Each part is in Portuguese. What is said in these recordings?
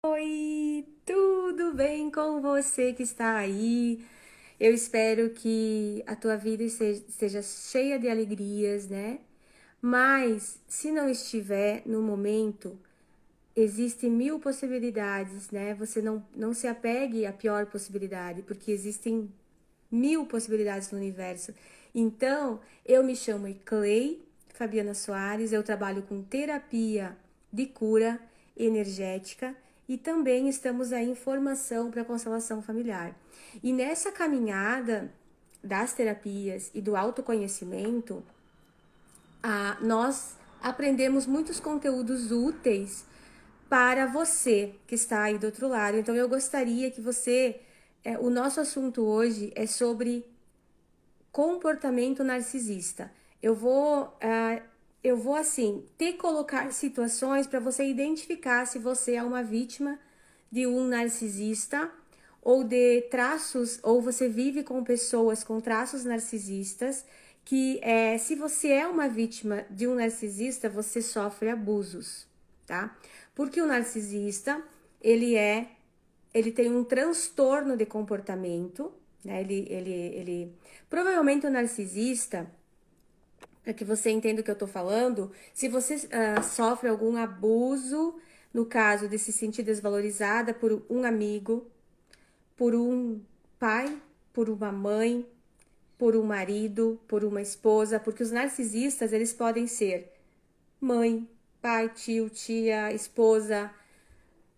Oi, tudo bem com você que está aí? Eu espero que a tua vida esteja cheia de alegrias, né? Mas se não estiver no momento, existem mil possibilidades, né? Você não se apegue à pior possibilidade, porque existem mil possibilidades no universo. Então, eu me chamo Clay Fabiana Soares, eu trabalho com terapia de cura energética e também estamos aí em formação para constelação familiar. E nessa caminhada das terapias e do autoconhecimento, nós aprendemos muitos conteúdos úteis para você que está aí do outro lado. Então, eu gostaria que você. O nosso assunto hoje é sobre comportamento narcisista. Eu vou assim, te colocar situações para você identificar se você é uma vítima de um narcisista ou de traços, ou você vive com pessoas com traços narcisistas, se você é uma vítima de um narcisista, você sofre abusos, tá? Porque o narcisista, ele tem um transtorno de comportamento, né? Provavelmente o narcisista, para que você entenda o que eu tô falando, se você sofre algum abuso, no caso de se sentir desvalorizada por um amigo, por um pai, por uma mãe, por um marido, por uma esposa, porque os narcisistas, eles podem ser mãe, pai, tio, tia, esposa,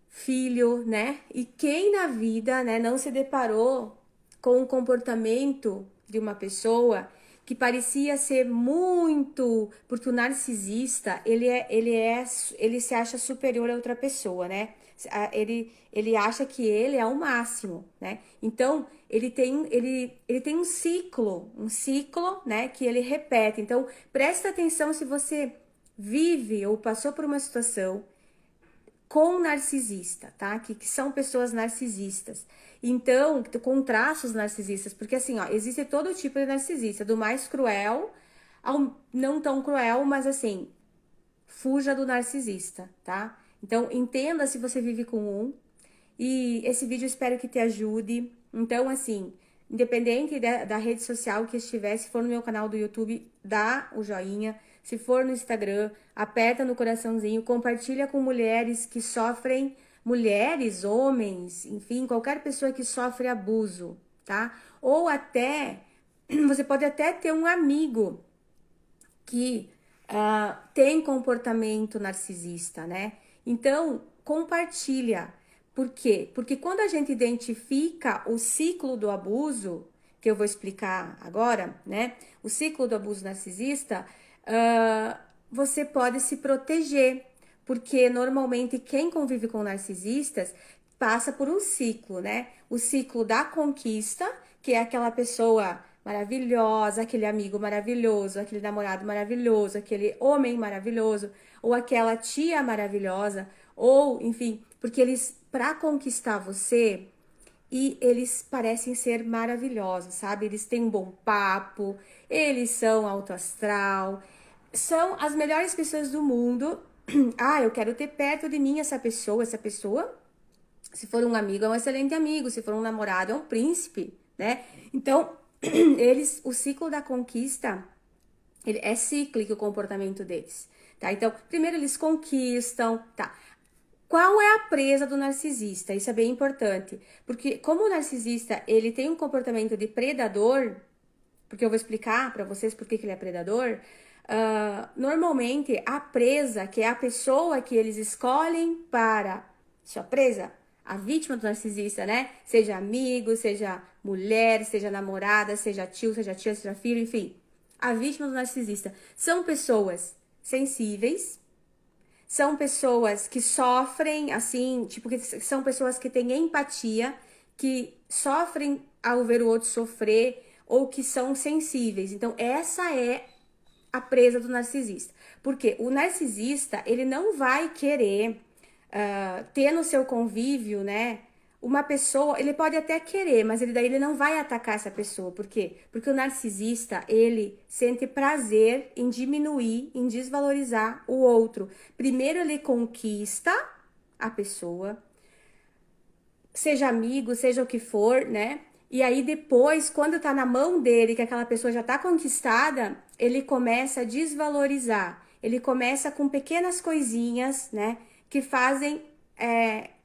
filho, né? E quem na vida, né, não se deparou com o comportamento de uma pessoa que parecia ser muito, porque o narcisista, ele se acha superior a outra pessoa, né? Ele acha que ele é o máximo, né? Então, ele tem um ciclo, né, que ele repete. Então, presta atenção se você vive ou passou por uma situação com narcisista, tá? Que são pessoas narcisistas. Então, com traços narcisistas, porque assim, ó, existe todo tipo de narcisista, do mais cruel ao não tão cruel, mas assim, fuja do narcisista, tá? Então, entenda se você vive com um. E esse vídeo eu espero que te ajude. Então, assim, independente da rede social que estiver, se for no meu canal do YouTube, dá o joinha. Se for no Instagram, aperta no coraçãozinho, compartilha com mulheres que sofrem, mulheres, homens, enfim, qualquer pessoa que sofre abuso, tá? Ou até, você pode até ter um amigo que tem comportamento narcisista, né? Então, compartilha. Por quê? Porque quando a gente identifica o ciclo do abuso, que eu vou explicar agora, né? O ciclo do abuso narcisista, você pode se proteger. Porque normalmente quem convive com narcisistas passa por um ciclo, né? O ciclo da conquista, que é aquela pessoa maravilhosa, aquele amigo maravilhoso, aquele namorado maravilhoso, aquele homem maravilhoso, ou aquela tia maravilhosa, ou enfim, porque eles, para conquistar você, e eles parecem ser maravilhosos, sabe? Eles têm um bom papo, eles são alto astral, são as melhores pessoas do mundo. Ah, eu quero ter perto de mim essa pessoa, se for um amigo, é um excelente amigo, se for um namorado, é um príncipe, né? Então, o ciclo da conquista, ele é cíclico o comportamento deles, tá? Então, primeiro eles conquistam, tá? Qual é a presa do narcisista? Isso é bem importante, porque como o narcisista, ele tem um comportamento de predador, porque eu vou explicar para vocês por que ele é predador. Normalmente, a presa, que é a pessoa que eles escolhem para sua presa, a vítima do narcisista, né? Seja amigo, seja mulher, seja namorada, seja tio, seja tia, seja filho, enfim. A vítima do narcisista são pessoas sensíveis, são pessoas que sofrem, assim, tipo, que são pessoas que têm empatia, que sofrem ao ver o outro sofrer ou que são sensíveis. Então, essa é a presa do narcisista. Porque o narcisista, ele não vai querer ter no seu convívio, né? Uma pessoa, ele pode até querer, mas daí ele não vai atacar essa pessoa. Por quê? Porque o narcisista, ele sente prazer em diminuir, em desvalorizar o outro. Primeiro ele conquista a pessoa, seja amigo, seja o que for, né? E aí depois, quando tá na mão dele, que aquela pessoa já tá conquistada, ele começa a desvalorizar. Ele começa com pequenas coisinhas, né? Que fazem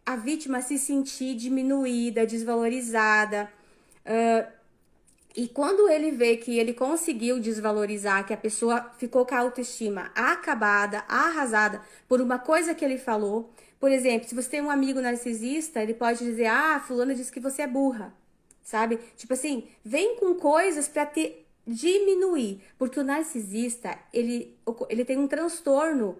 a vítima se sentir diminuída, desvalorizada. E quando ele vê que ele conseguiu desvalorizar, que a pessoa ficou com a autoestima acabada, arrasada por uma coisa que ele falou. Por exemplo, se você tem um amigo narcisista, ele pode dizer: "Ah, fulano disse que você é burra", sabe? Tipo assim, vem com coisas para te diminuir, porque o narcisista, ele tem um transtorno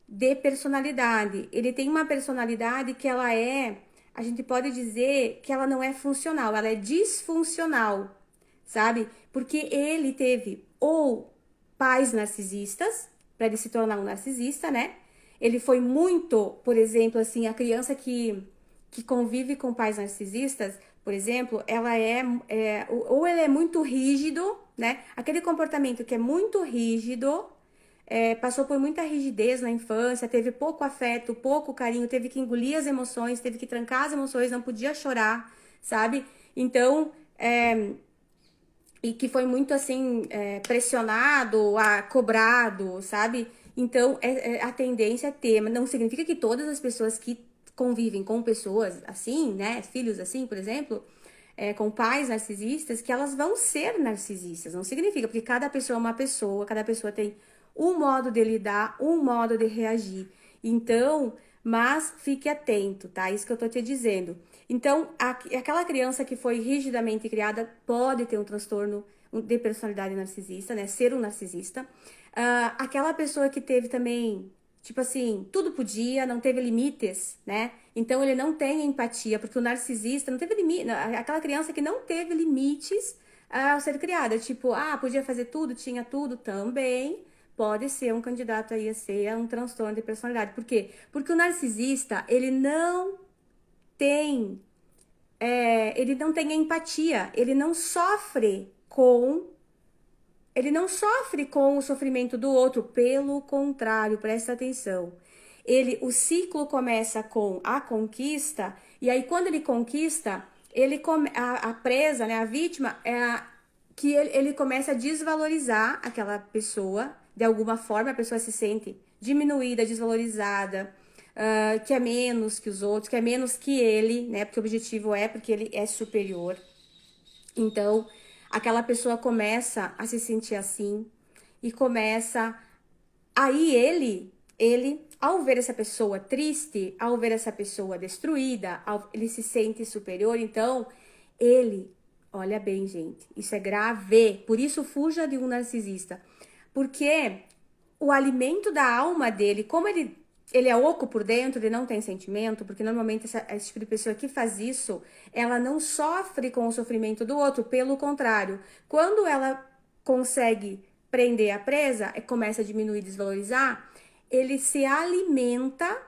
de personalidade. Ele tem uma personalidade que a gente pode dizer que ela não é funcional, ela é disfuncional, sabe? Porque ele teve ou pais narcisistas, para ele se tornar um narcisista, né? Ele foi muito, por exemplo, assim, a criança que convive com pais narcisistas, por exemplo, ela ou ele é muito rígido, né? Aquele comportamento que é muito rígido, passou por muita rigidez na infância, teve pouco afeto, pouco carinho, teve que engolir as emoções, teve que trancar as emoções, não podia chorar, sabe? Então, e que foi muito assim, pressionado, cobrado, sabe? Então, a tendência é ter, mas não significa que todas as pessoas que convivem com pessoas assim, né, filhos assim, por exemplo, com pais narcisistas, que elas vão ser narcisistas. Não significa, porque cada pessoa é uma pessoa, cada pessoa tem um modo de lidar, um modo de reagir. Então, mas fique atento, tá? Isso que eu tô te dizendo. Então, aquela criança que foi rigidamente criada pode ter um transtorno de personalidade narcisista, né? Ser um narcisista. Aquela pessoa que teve também, tipo assim, tudo podia, não teve limites, né? Então ele não tem empatia, porque o narcisista não teve limite. Aquela criança que não teve limites ao ser criada, tipo, podia fazer tudo, tinha tudo também. Pode ser um candidato aí a ser um transtorno de personalidade. Por quê? Porque o narcisista, tem, ele não tem empatia, ele não sofre com o sofrimento do outro, pelo contrário, presta atenção. O ciclo começa com a conquista, e aí quando ele conquista, a presa, né, a vítima, que ele começa a desvalorizar aquela pessoa, de alguma forma a pessoa se sente diminuída, desvalorizada, que é menos que os outros, que é menos que ele, né, porque o objetivo porque ele é superior. Então, aquela pessoa começa a se sentir assim e começa. Aí ao ver essa pessoa triste, ao ver essa pessoa destruída, ele se sente superior. Então, olha bem, gente, isso é grave. Por isso, fuja de um narcisista. Porque o alimento da alma dele, como ele é oco por dentro, ele não tem sentimento, porque normalmente esse tipo de pessoa que faz isso, ela não sofre com o sofrimento do outro, pelo contrário, quando ela consegue prender a presa, começa a diminuir, desvalorizar, ele se alimenta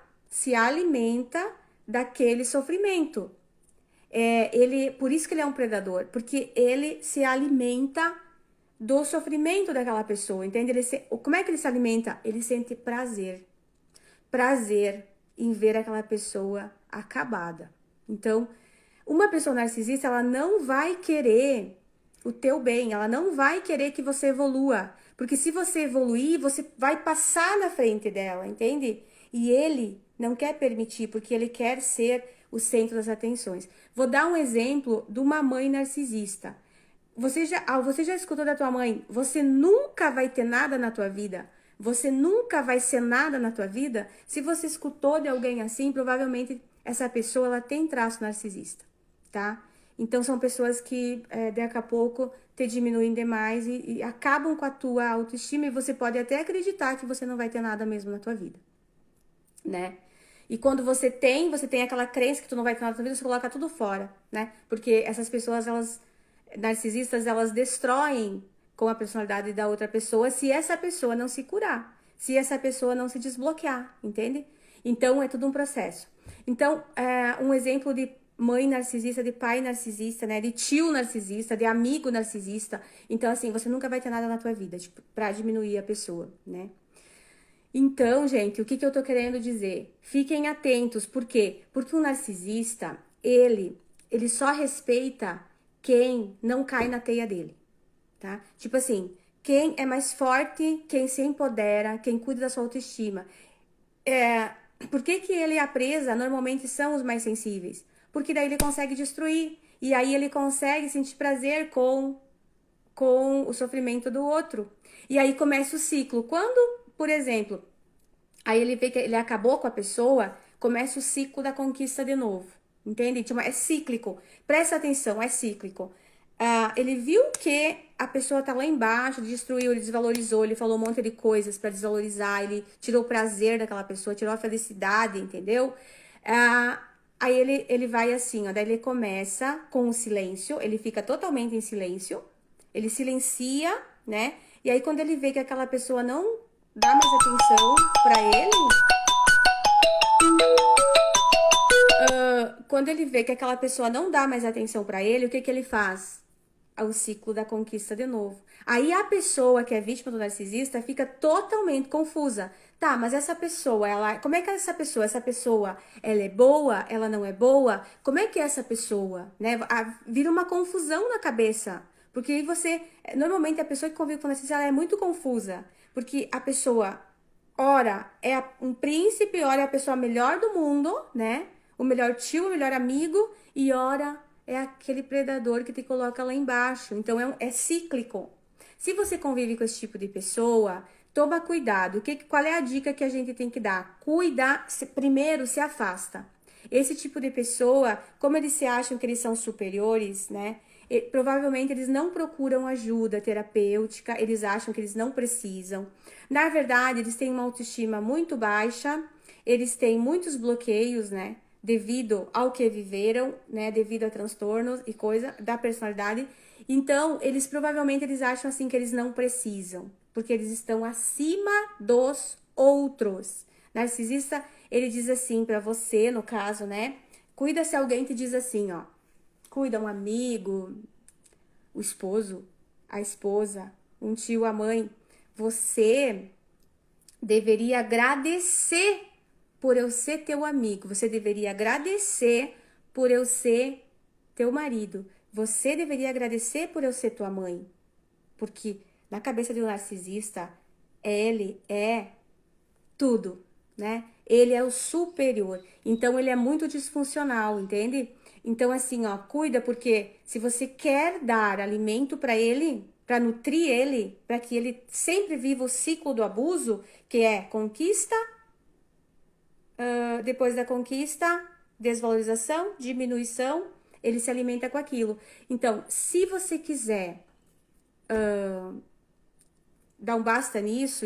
daquele sofrimento. Por isso que ele é um predador, porque ele se alimenta do sofrimento daquela pessoa, entende? Como é que ele se alimenta? Ele sente prazer em ver aquela pessoa acabada. Então, uma pessoa narcisista, ela não vai querer o teu bem, ela não vai querer que você evolua, porque se você evoluir, você vai passar na frente dela, entende? E ele não quer permitir, porque ele quer ser o centro das atenções. Vou dar um exemplo de uma mãe narcisista. Você já escutou da tua mãe? Você nunca vai ter nada na tua vida. Você nunca vai ser nada na tua vida. Se você escutou de alguém assim, provavelmente essa pessoa ela tem traço narcisista, tá? Então são pessoas que daqui a pouco te diminuem demais e acabam com a tua autoestima e você pode até acreditar que você não vai ter nada mesmo na tua vida, né? E quando você tem aquela crença que tu não vai ter nada na tua vida, você coloca tudo fora, né? Porque essas pessoas, narcisistas, elas destroem com a personalidade da outra pessoa se essa pessoa não se curar, se essa pessoa não se desbloquear, entende? Então, é tudo um processo. Então, um exemplo de mãe narcisista, de pai narcisista, né? De tio narcisista, de amigo narcisista. Então, assim, você nunca vai ter nada na tua vida, tipo, pra diminuir a pessoa, né? Então, gente, o que eu tô querendo dizer? Fiquem atentos, por quê? Porque o narcisista, ele só respeita quem não cai na teia dele, tá? Tipo assim, quem é mais forte, quem se empodera, quem cuida da sua autoestima. Por que que ele e a presa normalmente são os mais sensíveis? Porque daí ele consegue destruir. E aí ele consegue sentir prazer com o sofrimento do outro. E aí começa o ciclo. Quando, por exemplo, aí ele vê que ele acabou com a pessoa, começa o ciclo da conquista de novo. Entende? Tipo, é cíclico. Presta atenção, é cíclico. Ele viu que a pessoa tá lá embaixo, destruiu, ele desvalorizou, ele falou um monte de coisas pra desvalorizar, ele tirou o prazer daquela pessoa, tirou a felicidade, entendeu? Aí ele vai assim, ó, daí ele começa com o silêncio, ele fica totalmente em silêncio, ele silencia, né? E aí quando ele vê que aquela pessoa não dá mais atenção pra ele, quando ele vê que aquela pessoa não dá mais atenção pra ele, o que que ele faz? O ciclo da conquista de novo. Aí a pessoa que é vítima do narcisista fica totalmente confusa. Tá, mas essa pessoa, ela, como é que é essa pessoa? Essa pessoa, ela é boa? Ela não é boa? Como é que é essa pessoa, né? Vira uma confusão na cabeça. Porque aí você, normalmente a pessoa que convive com o narcisista, ela é muito confusa, porque a pessoa ora é um príncipe, ora é a pessoa melhor do mundo, né? O melhor tio, o melhor amigo, e ora é aquele predador que te coloca lá embaixo. Então é cíclico. Se você convive com esse tipo de pessoa, toma cuidado. Qual é a dica que a gente tem que dar? Primeiro se afasta. Esse tipo de pessoa, como eles se acham que eles são superiores, né? Provavelmente eles não procuram ajuda terapêutica, eles acham que eles não precisam. Na verdade, eles têm uma autoestima muito baixa, eles têm muitos bloqueios, né? Devido ao que viveram, né? Devido a transtornos e coisa da personalidade. Então, eles acham assim que eles não precisam, porque eles estão acima dos outros. Narcisista, ele diz assim pra você, no caso, né? Cuida se alguém te diz assim, ó. Cuida um amigo, o esposo, a esposa, um tio, a mãe. Você deveria agradecer por eu ser teu amigo. Você deveria agradecer por eu ser teu marido. Você deveria agradecer por eu ser tua mãe. Porque na cabeça do narcisista, ele é tudo, né? Ele é o superior. Então ele é muito disfuncional, entende? Então assim, ó, cuida porque se você quer dar alimento para ele, para nutrir ele, para que ele sempre viva o ciclo do abuso, que é conquista, depois da conquista, desvalorização, diminuição, ele se alimenta com aquilo. Então, se você quiser dar um basta nisso,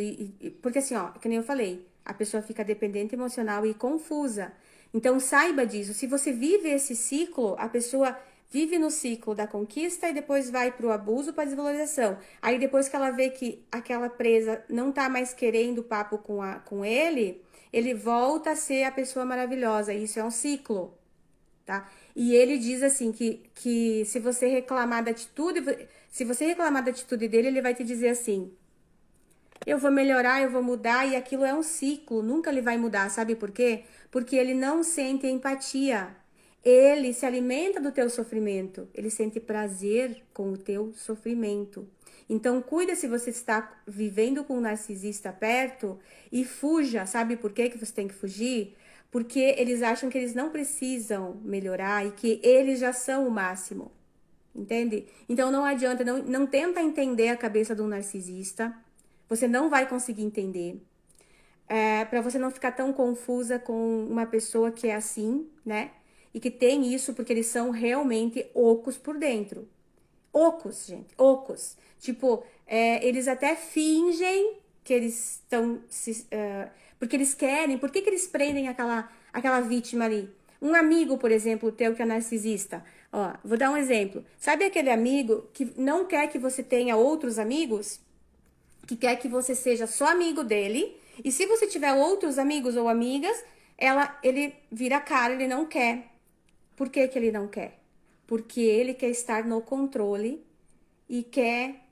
porque assim, ó, que nem eu falei, a pessoa fica dependente emocional e confusa. Então, saiba disso. Se você vive esse ciclo, a pessoa vive no ciclo da conquista e depois vai pro abuso, pra desvalorização. Aí, depois que ela vê que aquela presa não tá mais querendo papo com ele volta a ser a pessoa maravilhosa. Isso é um ciclo, tá? E ele diz assim que se você reclamar da atitude, se você reclamar da atitude dele, ele vai te dizer assim: eu vou melhorar, eu vou mudar, e aquilo é um ciclo, nunca ele vai mudar, sabe por quê? Porque ele não sente empatia. Ele se alimenta do teu sofrimento, ele sente prazer com o teu sofrimento. Então, cuida se você está vivendo com um narcisista perto e fuja. Sabe por quê que você tem que fugir? Porque eles acham que eles não precisam melhorar e que eles já são o máximo. Entende? Então não adianta, não tenta entender a cabeça de um narcisista. Você não vai conseguir entender. Para você não ficar tão confusa com uma pessoa que é assim, né? E que tem isso porque eles são realmente ocos por dentro. Ocos, gente, ocos. Tipo, eles até fingem que eles estão porque eles querem. Por que que eles prendem aquela vítima ali? Um amigo, por exemplo, teu que é narcisista. Ó, vou dar um exemplo. Sabe aquele amigo que não quer que você tenha outros amigos? Que quer que você seja só amigo dele. E se você tiver outros amigos ou amigas, ele vira a cara, ele não quer. Por que que ele não quer? Porque ele quer estar no controle e quer.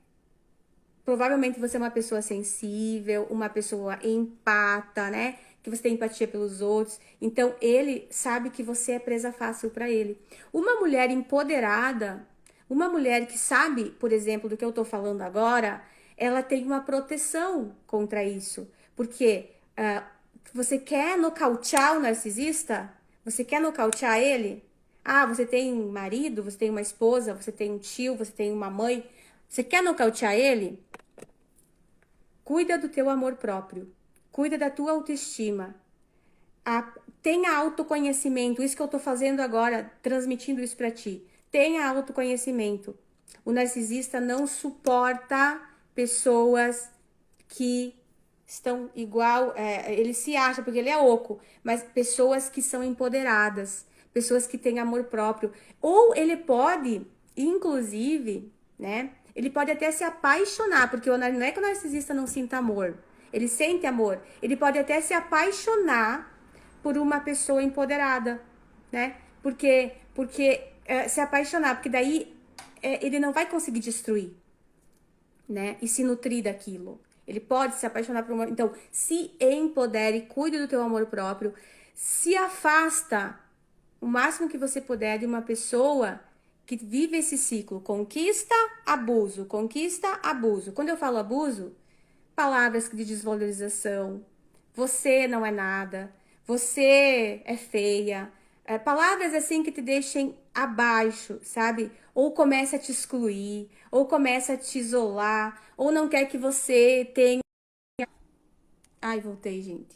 Provavelmente você é uma pessoa sensível, uma pessoa empata, né? que você tem empatia pelos outros. Então, ele sabe que você é presa fácil para ele. Uma mulher empoderada, uma mulher que sabe, por exemplo, do que eu tô falando agora, ela tem uma proteção contra isso. Porque você quer nocautear o narcisista? Você quer nocautear ele? Ah, você tem um marido, você tem uma esposa, você tem um tio, você tem uma mãe. Você quer nocautear ele? Cuida do teu amor próprio. Cuida da tua autoestima. Tenha autoconhecimento. Isso que eu tô fazendo agora, transmitindo isso pra ti. Tenha autoconhecimento. O narcisista não suporta pessoas que estão igual, ele se acha, porque ele é oco, mas pessoas que são empoderadas, pessoas que têm amor próprio. Ou ele pode, inclusive, né? Ele pode até se apaixonar, porque não é que o narcisista não sinta amor. Ele sente amor. Ele pode até se apaixonar por uma pessoa empoderada, né? Porque se apaixonar, porque daí ele não vai conseguir destruir, né? E se nutrir daquilo. Ele pode se apaixonar por uma... Então, se empodere, cuide do teu amor próprio, se afasta o máximo que você puder de uma pessoa que vive esse ciclo, conquista, abuso, conquista, abuso. Quando eu falo abuso, palavras de desvalorização, você não é nada, você é feia, palavras assim que te deixem abaixo, sabe? Ou começa a te excluir, ou começa a te isolar, ou não quer que você tenha... Ai, voltei, gente.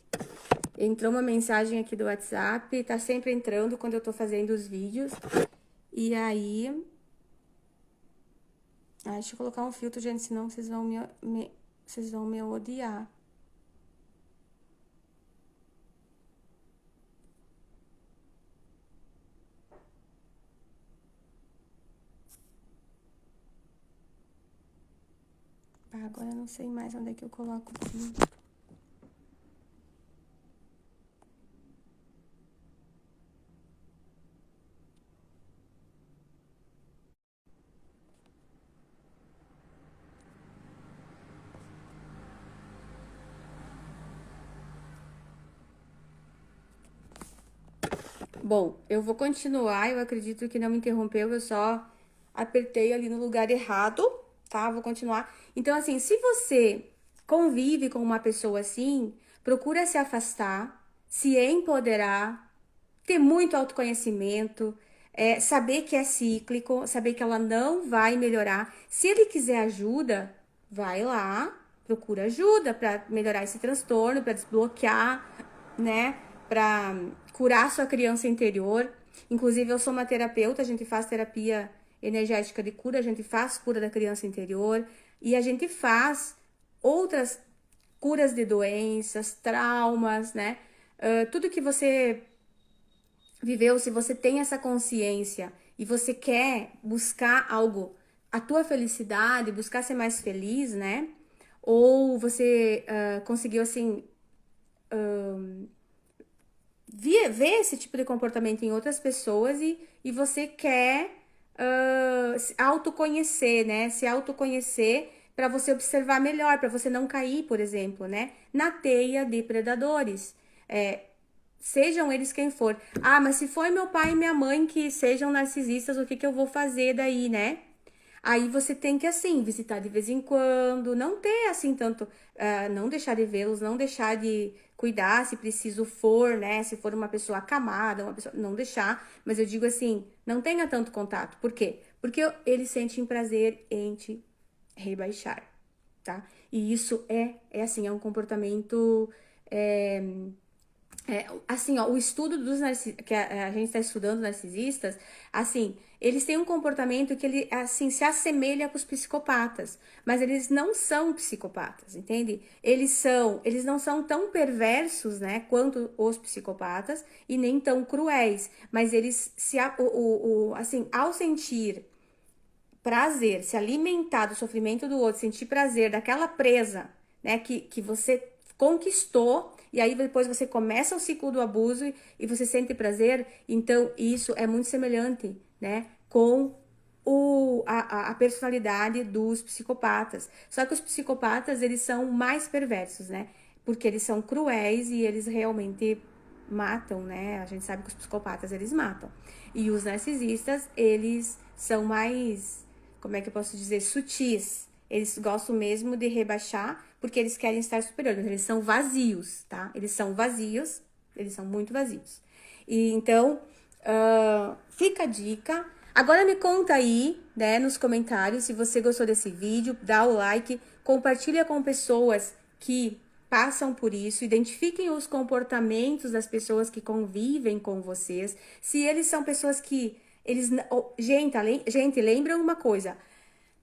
Entrou uma mensagem aqui do WhatsApp, tá sempre entrando quando eu tô fazendo os vídeos. E aí... Ai, deixa eu colocar um filtro, gente, senão vocês vão me odiar. Agora eu não sei mais onde é que eu coloco o filtro. Bom, eu vou continuar, eu acredito que não me interrompeu, eu só apertei ali no lugar errado, tá? Vou continuar. Então, assim, se você convive com uma pessoa assim, procura se afastar, se empoderar, ter muito autoconhecimento, saber que é cíclico, saber que ela não vai melhorar. Se ele quiser ajuda, vai lá, procura ajuda para melhorar esse transtorno, para desbloquear, né? Para curar sua criança interior. Inclusive, eu sou uma terapeuta, a gente faz terapia energética de cura, a gente faz cura da criança interior e a gente faz outras curas de doenças, traumas, né? Tudo que você viveu, se você tem essa consciência e você quer buscar algo, a tua felicidade, buscar ser mais feliz, né? Ou você conseguiu, assim, ver esse tipo de comportamento em outras pessoas e você quer se autoconhecer, né? Se autoconhecer para você observar melhor, para você não cair, por exemplo, né? Na teia de predadores. Sejam eles quem for. Ah, mas se foi meu pai e minha mãe que sejam narcisistas, o que que eu vou fazer daí, né? Aí você tem que, assim, visitar de vez em quando, não ter, assim, tanto, não deixar de vê-los, não deixar de cuidar, se preciso for, né? Se for uma pessoa acamada, uma pessoa, não deixar, mas eu digo assim, não tenha tanto contato. Por quê? Porque eles sentem prazer em te rebaixar, tá? E isso assim, é um comportamento... assim, ó, o estudo dos narcisistas, que a gente está estudando narcisistas, assim, eles têm um comportamento que ele, assim, se assemelha com os psicopatas, mas eles não são psicopatas, entende? Eles não são tão perversos, né, quanto os psicopatas e nem tão cruéis, mas eles assim, ao sentir prazer, se alimentar do sofrimento do outro, sentir prazer daquela presa, né, que você conquistou, e aí depois você começa o ciclo do abuso e você sente prazer, então isso é muito semelhante, né, com a personalidade dos psicopatas. Só que os psicopatas, eles são mais perversos, né? porque eles são cruéis e eles realmente matam, né? A gente sabe que os psicopatas, eles matam. E os narcisistas, eles são mais, como é que eu posso dizer, sutis. Eles gostam mesmo de rebaixar, porque eles querem estar superiores. Eles são vazios, tá? Eles são vazios, eles são muito vazios. E então, fica a dica. Agora me conta aí, né, nos comentários, se você gostou desse vídeo, dá o like, compartilha com pessoas que passam por isso, identifiquem os comportamentos das pessoas que convivem com vocês, se eles são pessoas que eles, gente, lembra uma coisa,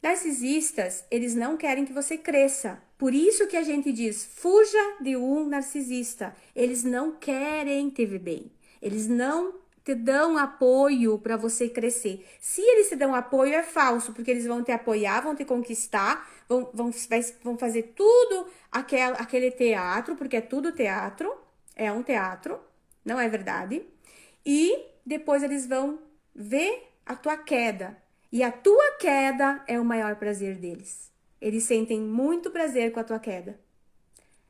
narcisistas, eles não querem que você cresça. Por isso que a gente diz, fuja de um narcisista. Eles não querem te ver bem. Eles não te dão apoio para você crescer. Se eles te dão apoio, é falso, porque eles vão te apoiar, vão te conquistar, vão fazer tudo aquele teatro, porque é tudo teatro, é um teatro, não é verdade? E depois eles vão ver a tua queda. E a tua queda é o maior prazer deles. Eles sentem muito prazer com a tua queda.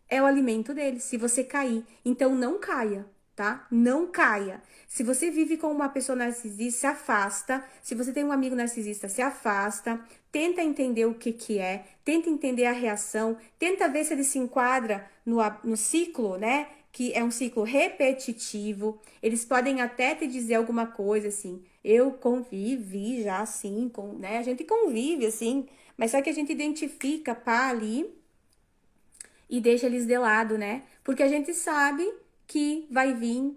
É o alimento deles, se você cair. Então não caia, tá? Não caia. Se você vive com uma pessoa narcisista, se afasta. Se você tem um amigo narcisista, se afasta. Tenta entender o que é. Tenta entender a reação. Tenta ver se ele se enquadra no ciclo, né? Que é um ciclo repetitivo. Eles podem até te dizer alguma coisa assim. Eu convivi já assim, né? A gente convive assim, mas só que a gente identifica pá ali e deixa eles de lado, né? Porque a gente sabe que vai vir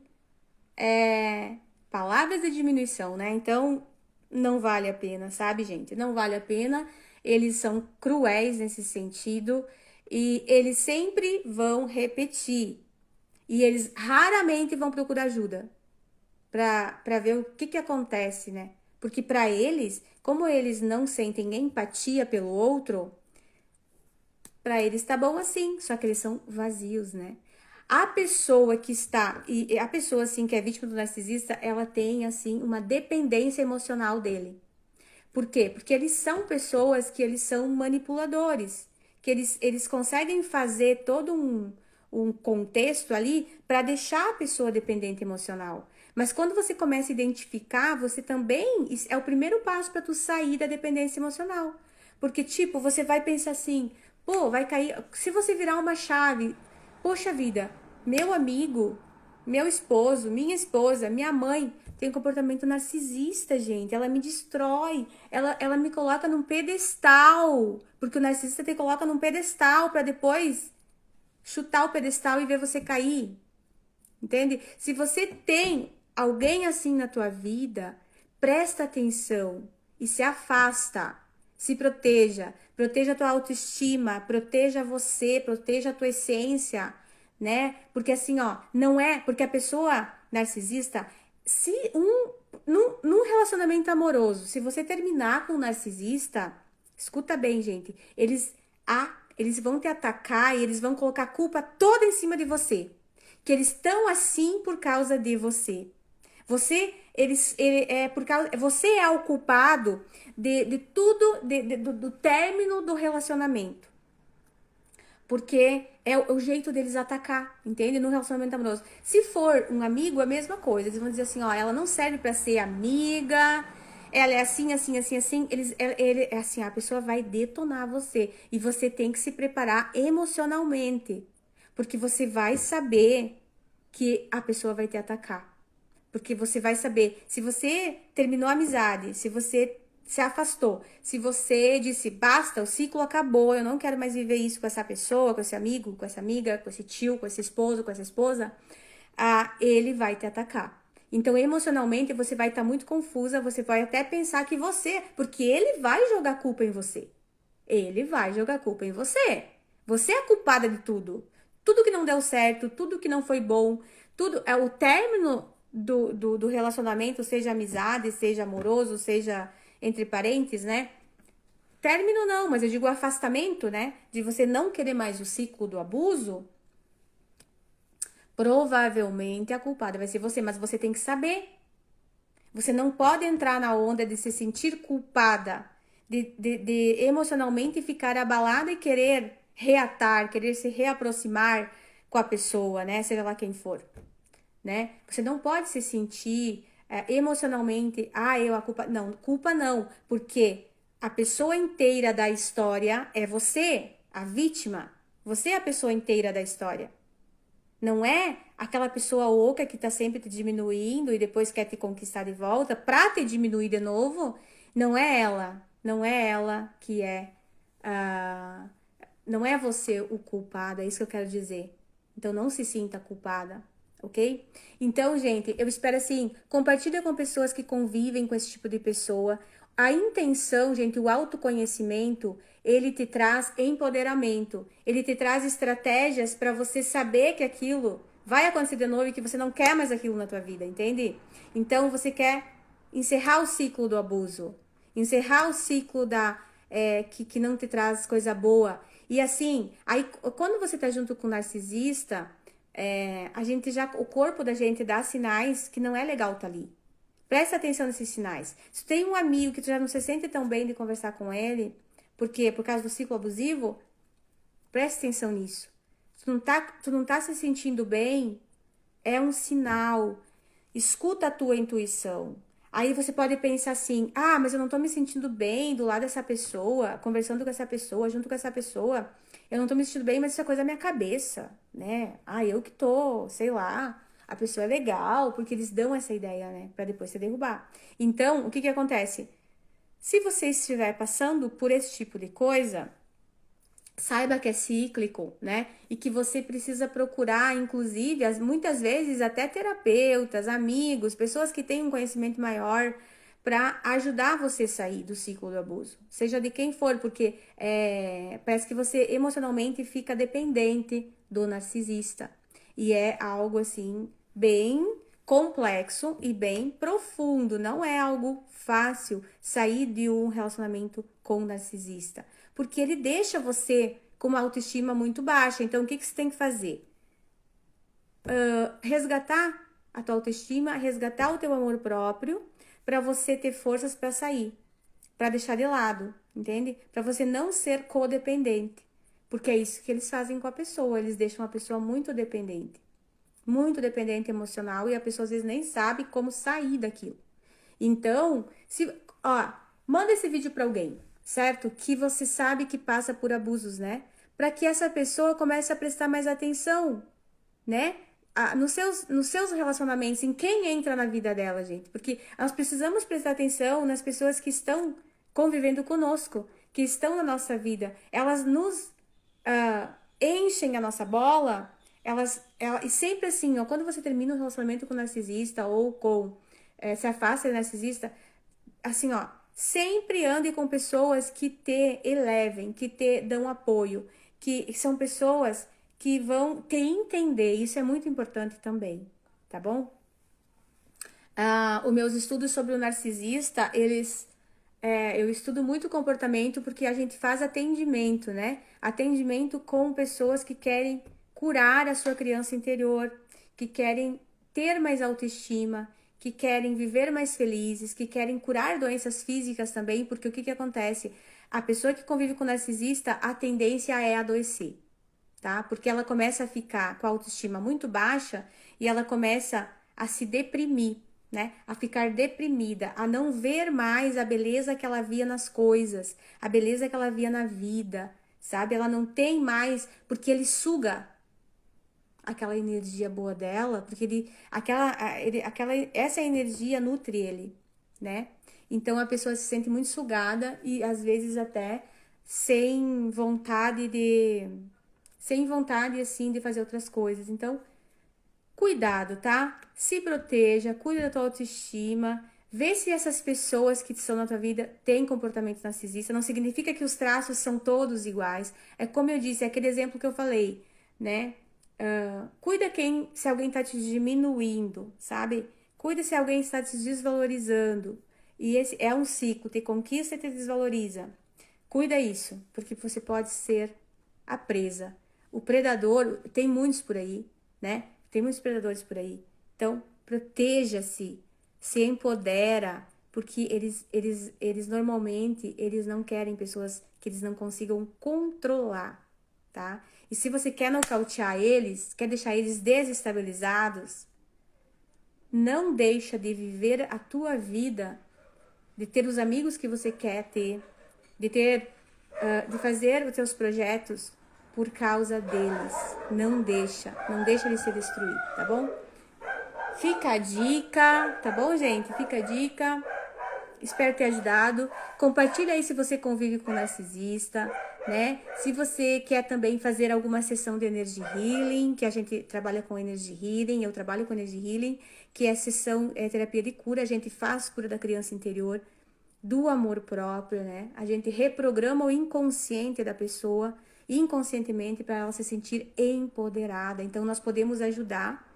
palavras de diminuição, né? Então, não vale a pena, sabe, gente? Não vale a pena. Eles são cruéis nesse sentido e eles sempre vão repetir. E eles raramente vão procurar ajuda para ver o que acontece, né? Porque para eles, como eles não sentem empatia pelo outro, para eles tá bom assim, só que eles são vazios, né? A pessoa que está, e a pessoa assim que é vítima do narcisista, ela tem assim uma dependência emocional dele. Por quê? Porque eles são pessoas que eles são manipuladores, que eles conseguem fazer todo um contexto ali para deixar a pessoa dependente emocional. Mas quando você começa a identificar, você também é o primeiro passo para tu sair da dependência emocional. Porque tipo, você vai pensar assim, pô, vai cair, se você virar uma chave, poxa vida, meu amigo, meu esposo, minha esposa, minha mãe tem um comportamento narcisista, gente. Ela me destrói. Ela me coloca num pedestal. Porque o narcisista te coloca num pedestal para depois chutar o pedestal e ver você cair. Entende? Se você tem alguém assim na tua vida, presta atenção e se afasta. Se proteja. Proteja a tua autoestima, proteja você, proteja a tua essência, né? Porque assim, ó, não é porque a pessoa narcisista, se num relacionamento amoroso, se você terminar com um narcisista, escuta bem, gente, eles vão te atacar e eles vão colocar a culpa toda em cima de você. Que eles estão assim por causa de você. Você é o culpado de tudo, do término do relacionamento. Porque é o jeito deles atacar, entende? No relacionamento amoroso. Se for um amigo, é a mesma coisa. Eles vão dizer assim, ó, ela não serve para ser amiga, ela é assim, assim, assim, assim. É assim, a pessoa vai detonar você. E você tem que se preparar emocionalmente. Porque você vai saber que a pessoa vai te atacar. Porque você vai saber, se você terminou a amizade, se você se afastou, se você disse, basta, o ciclo acabou, eu não quero mais viver isso com essa pessoa, com esse amigo, com essa amiga, com esse tio, com esse esposo, com essa esposa, ele vai te atacar. Então, emocionalmente, você vai estar muito confusa, você vai até pensar que porque ele vai jogar culpa em você. Ele vai jogar culpa em você. Você é a culpada de tudo. Tudo que não deu certo, tudo que não foi bom, tudo é o término do relacionamento, seja amizade, seja amoroso, seja entre parentes, né? Término não, mas eu digo afastamento, né? De você não querer mais o ciclo do abuso, provavelmente a culpada vai ser você, mas você tem que saber. Você não pode entrar na onda de se sentir culpada, de emocionalmente ficar abalada e querer reatar, querer se reaproximar, com a pessoa, né? Seja lá quem for, né? Você não pode se sentir emocionalmente, eu a culpa. Não, culpa não, porque a pessoa inteira da história é você, a vítima. Você é a pessoa inteira da história. Não é aquela pessoa oca que tá sempre te diminuindo e depois quer te conquistar de volta pra te diminuir de novo. Não é ela. Não é ela que é. ah, não é você o culpado, é isso que eu quero dizer. Então não se sinta culpada, ok? Então, gente, eu espero assim, compartilha com pessoas que convivem com esse tipo de pessoa. A intenção, gente, o autoconhecimento, ele te traz empoderamento, ele te traz estratégias para você saber que aquilo vai acontecer de novo e que você não quer mais aquilo na tua vida, entende? Então você quer encerrar o ciclo do abuso, encerrar o ciclo que não te traz coisa boa. E assim, aí quando você tá junto com o narcisista, a gente já, o corpo da gente dá sinais que não é legal tá ali. Presta atenção nesses sinais. Se tem um amigo que tu já não se sente tão bem de conversar com ele, porque por causa do ciclo abusivo, presta atenção nisso. Tu não tá se sentindo bem, é um sinal. Escuta a tua intuição. Aí você pode pensar assim: mas eu não tô me sentindo bem do lado dessa pessoa, conversando com essa pessoa, junto com essa pessoa. Eu não tô me sentindo bem, mas isso é coisa da minha cabeça, né? Eu que tô, sei lá. A pessoa é legal, porque eles dão essa ideia, né? Pra depois se derrubar. Então, o que que acontece? Se você estiver passando por esse tipo de coisa, saiba que é cíclico, né? E que você precisa procurar, inclusive, muitas vezes até terapeutas, amigos, pessoas que têm um conhecimento maior para ajudar você a sair do ciclo do abuso, seja de quem for, porque parece que você emocionalmente fica dependente do narcisista. E é algo assim bem complexo e bem profundo. Não é algo fácil sair de um relacionamento com um narcisista, porque ele deixa você com uma autoestima muito baixa. Então, o que você tem que fazer? Resgatar a tua autoestima, resgatar o teu amor próprio, para você ter forças para sair, para deixar de lado, entende? Para você não ser codependente, porque é isso que eles fazem com a pessoa. Eles deixam a pessoa muito dependente emocional, e a pessoa às vezes nem sabe como sair daquilo. Então, manda esse vídeo para alguém, certo? Que você sabe que passa por abusos, né? Para que essa pessoa comece a prestar mais atenção, né? Nos seus relacionamentos, em quem entra na vida dela, gente. Porque nós precisamos prestar atenção nas pessoas que estão convivendo conosco, que estão na nossa vida. Elas nos enchem a nossa bola, e sempre assim, ó, quando você termina um relacionamento com um narcisista ou se afasta do narcisista, assim, ó, sempre ande com pessoas que te elevem, que te dão apoio, que são pessoas que vão te entender. Isso é muito importante também, tá bom? Os meus estudos sobre o narcisista, eu estudo muito comportamento porque a gente faz atendimento, né? Atendimento com pessoas que querem curar a sua criança interior, que querem ter mais autoestima, que querem viver mais felizes, que querem curar doenças físicas também, porque o que que acontece? A pessoa que convive com narcisista, a tendência é adoecer, tá? Porque ela começa a ficar com a autoestima muito baixa e ela começa a se deprimir, né? A ficar deprimida, a não ver mais a beleza que ela via nas coisas, a beleza que ela via na vida, sabe? Ela não tem mais, porque ele suga aquela energia boa dela, porque essa energia nutre ele, né? Então a pessoa se sente muito sugada e às vezes até sem vontade de sem vontade assim de fazer outras coisas. Então, cuidado, tá? Se proteja, cuida da tua autoestima. Vê se essas pessoas que estão na tua vida têm comportamento narcisista. Não significa que os traços são todos iguais. É como eu disse, é aquele exemplo que eu falei, né? Cuida se alguém tá te diminuindo, sabe? Cuida se alguém está te desvalorizando. E esse é um ciclo, te conquista e te desvaloriza. Cuida isso, porque você pode ser a presa. O predador, tem muitos por aí, né? Tem muitos predadores por aí. Então, proteja-se, se empodera, porque eles normalmente, eles não querem pessoas que eles não consigam controlar, tá? E se você quer nocautear eles, quer deixar eles desestabilizados, não deixa de viver a tua vida, de ter os amigos que você quer ter, de fazer os teus projetos por causa deles. Não deixa ele se destruir, tá bom? Fica a dica, tá bom, gente? Fica a dica. Espero ter ajudado. Compartilha aí se você convive com narcisista, né? Se você quer também fazer alguma sessão de Energy Healing, que a gente trabalha com Energy Healing, eu trabalho com Energy Healing, que é terapia de cura, a gente faz cura da criança interior, do amor próprio, né? A gente reprograma o inconsciente da pessoa, inconscientemente, para ela se sentir empoderada. Então, nós podemos ajudar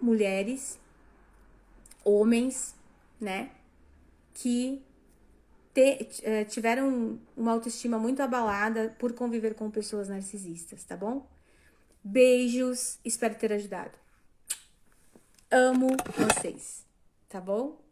mulheres, homens, né? Que tiveram uma autoestima muito abalada por conviver com pessoas narcisistas, tá bom? Beijos, espero ter ajudado. Amo vocês, tá bom?